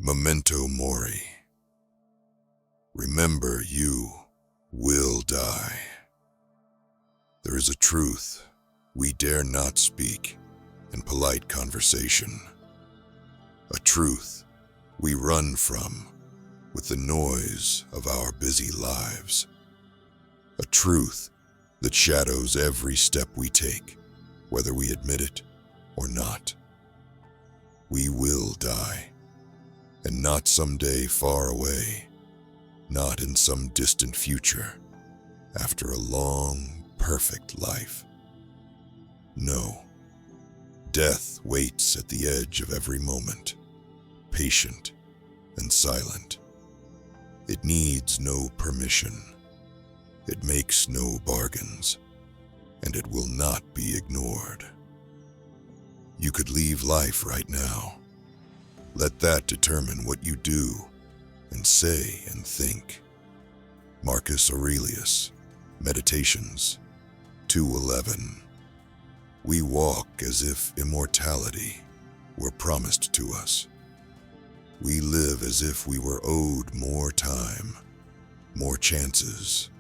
Memento mori. Remember, you will die. There is a truth we dare not speak in polite conversation. A truth we run from with the noise of our busy lives. A truth that shadows every step we take, whether we admit it or not. We will die, and not someday far away, not in some distant future, after a long, perfect life. No, death waits at the edge of every moment, patient and silent. It needs no permission. It makes no bargains, and it will not be ignored. You could leave life right now. Let that determine what you do and say and think. Marcus Aurelius, Meditations 2:11. We walk as if immortality were promised to us. We live as if we were owed more time, more chances,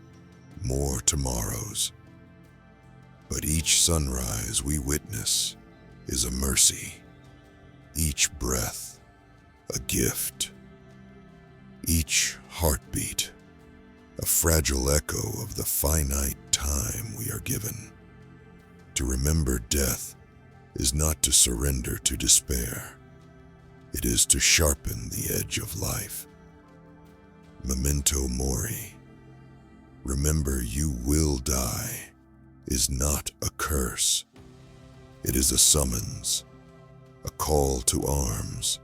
more tomorrows. But each sunrise we witness is a mercy, each breath a gift, each heartbeat a fragile echo of the finite time we are given. To remember death is not to surrender to despair. It is to sharpen the edge of life. Memento mori. Remember, you will die is not a curse. It is a summons, a call to arms,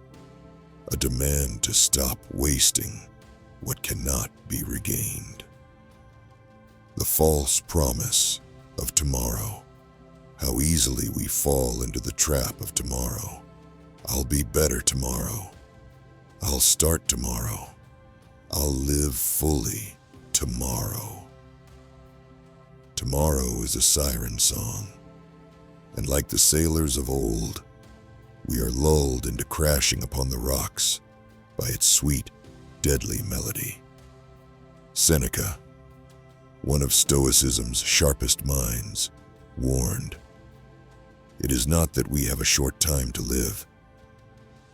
a demand to stop wasting what cannot be regained. The false promise of tomorrow. How easily we fall into the trap of tomorrow. I'll be better tomorrow. I'll start tomorrow. I'll live fully tomorrow. Tomorrow is a siren song, and like the sailors of old, we are lulled into crashing upon the rocks by its sweet, deadly melody. Seneca, one of Stoicism's sharpest minds, warned, "It is not that we have a short time to live,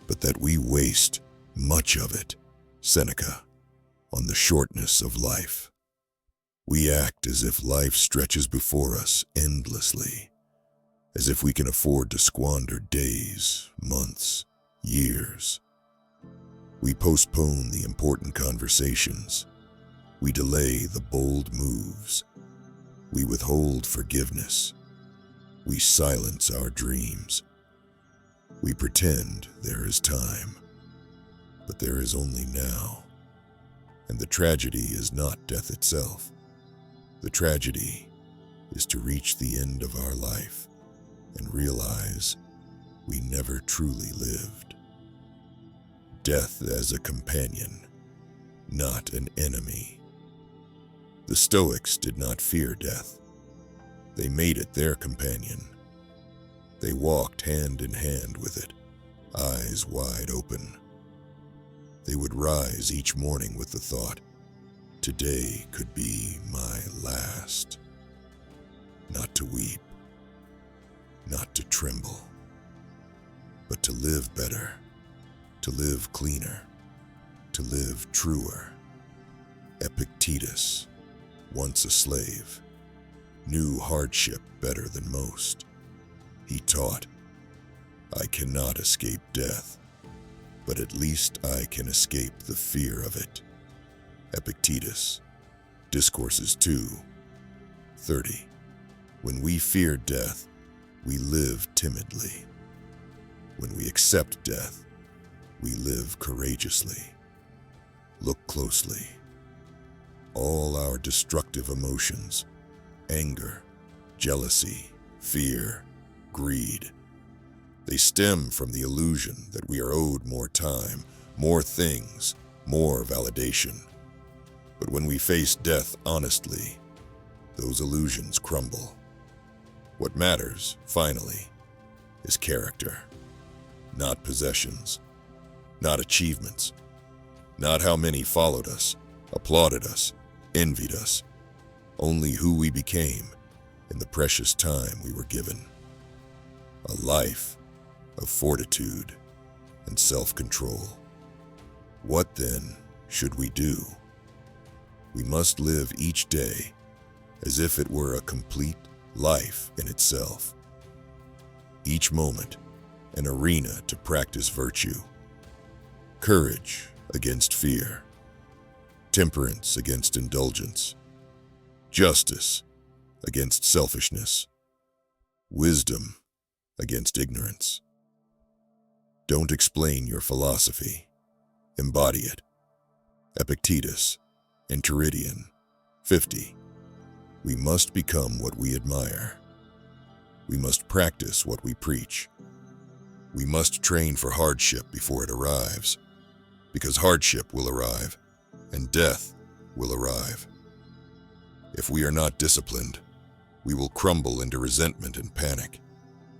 but that we waste much of it," Seneca, on the shortness of life. We act as if life stretches before us endlessly, as if we can afford to squander days, months, years. We postpone the important conversations. We delay the bold moves. We withhold forgiveness. We silence our dreams. We pretend there is time, but there is only now. And the tragedy is not death itself. The tragedy is to reach the end of our life and realize we never truly lived. Death as a companion, not an enemy. The Stoics did not fear death. They made it their companion. They walked hand in hand with it, eyes wide open. They would rise each morning with the thought, today could be my last. Not to weep, not to tremble, but to live better, to live cleaner, to live truer. Epictetus, once a slave, knew hardship better than most. He taught, I cannot escape death, but at least I can escape the fear of it. Epictetus, Discourses 2:30. When we fear death, we live timidly. When we accept death, we live courageously. Look closely. All our destructive emotions, anger, jealousy, fear, greed, they stem from the illusion that we are owed more time, more things, more validation. But when we face death honestly, those illusions crumble. What matters, finally, is character, not possessions, not achievements, not how many followed us, applauded us, envied us, only who we became in the precious time we were given. A life of fortitude and self-control. What then should we do? We must live each day as if it were a complete life in itself. Each moment an arena to practice virtue. Courage against fear. Temperance against indulgence. Justice against selfishness. Wisdom against ignorance. Don't explain your philosophy. Embody it. Epictetus, Enchiridion, 50. We must become what we admire. We must practice what we preach. We must train for hardship before it arrives, because hardship will arrive, and death will arrive. If we are not disciplined, we will crumble into resentment and panic.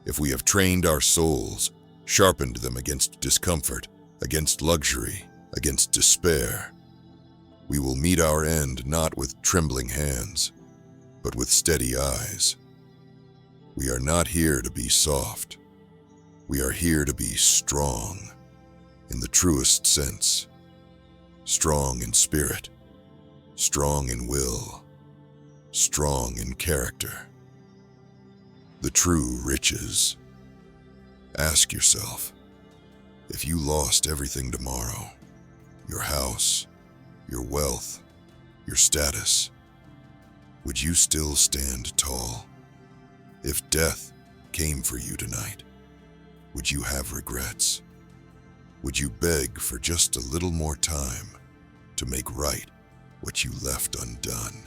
If we have trained our souls, sharpened them against discomfort, against luxury, against despair, we will meet our end not with trembling hands, but with steady eyes. We are not here to be soft. We are here to be strong, in the truest sense. Strong in spirit, strong in will, strong in character. The true riches. Ask yourself, if you lost everything tomorrow, your house, your wealth, your status, would you still stand tall? If death came for you tonight, would you have regrets? Would you beg for just a little more time to make right what you left undone?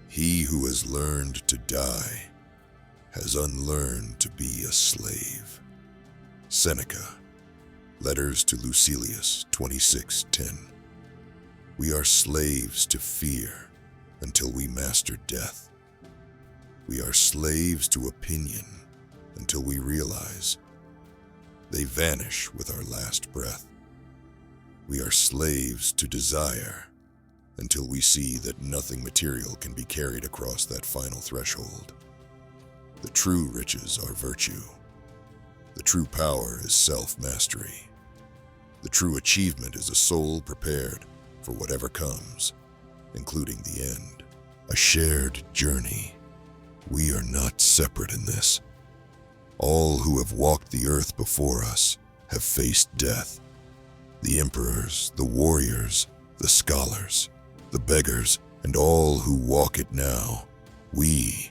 He who has learned to die has unlearned to be a slave. Seneca, Letters to Lucilius, 26:10. We are slaves to fear until we master death. We are slaves to opinion until we realize they vanish with our last breath. We are slaves to desire until we see that nothing material can be carried across that final threshold. The true riches are virtue. The true power is self-mastery. The true achievement is a soul prepared for whatever comes, including the end. A shared journey. We are not separate in this. All who have walked the earth before us have faced death. The emperors, the warriors, the scholars, the beggars, and all who walk it now. We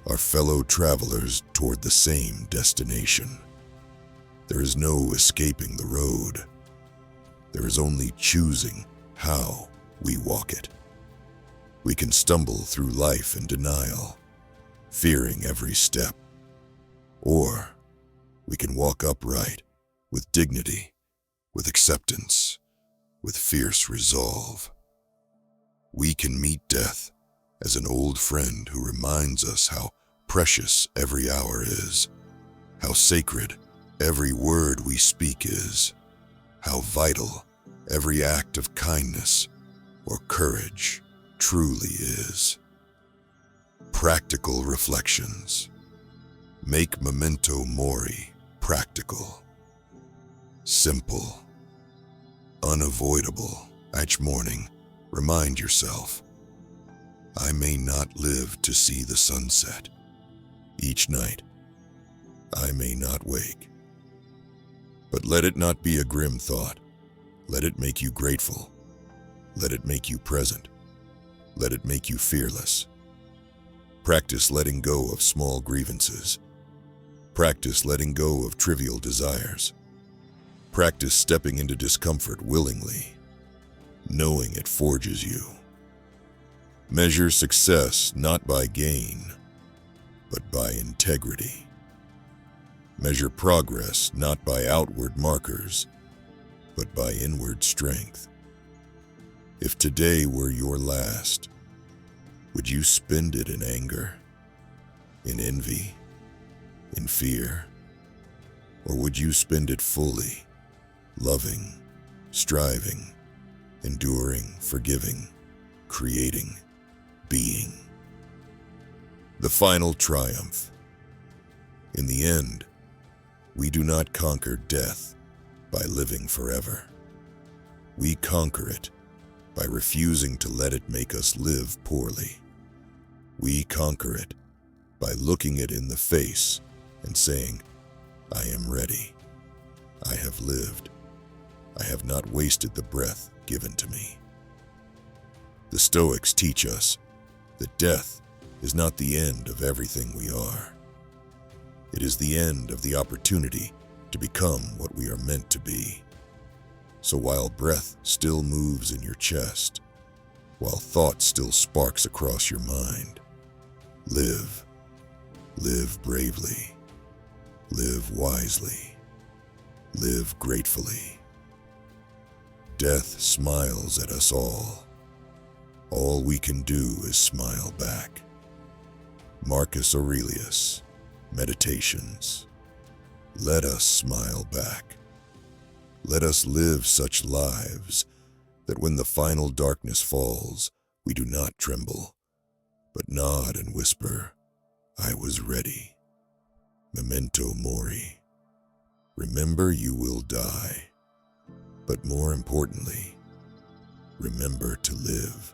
are fellow travelers toward the same destination. There is no escaping the road. There is only choosing how we walk it. We can stumble through life in denial, fearing every step. Or we can walk upright, with dignity, with acceptance, with fierce resolve. We can meet death as an old friend who reminds us how precious every hour is, how sacred every word we speak is, how vital every act of kindness or courage truly is. Practical reflections. Make memento mori practical. Simple. Unavoidable. Each morning, remind yourself, I may not live to see the sunset. Each night, I may not wake. But let it not be a grim thought. Let it make you grateful. Let it make you present. Let it make you fearless. Practice letting go of small grievances. Practice letting go of trivial desires. Practice stepping into discomfort willingly, knowing it forges you. Measure success not by gain, but by integrity. Measure progress not by outward markers, but by inward strength. If today were your last, would you spend it in anger, in envy, in fear? Or would you spend it fully, loving, striving, enduring, forgiving, creating, being. The final triumph. In the end, we do not conquer death by living forever. We conquer it by refusing to let it make us live poorly. We conquer it by looking it in the face and saying, I am ready. I have lived. I have not wasted the breath given to me. The Stoics teach us that death is not the end of everything we are. It is the end of the opportunity to become what we are meant to be. So while breath still moves in your chest, while thought still sparks across your mind, live. Live bravely. Live wisely. Live gratefully. Death smiles at us all. All we can do is smile back. Marcus Aurelius, Meditations. Let us smile back. Let us live such lives that when the final darkness falls, we do not tremble, but nod and whisper, I was ready. Memento mori. Remember you will die, but more importantly, remember to live.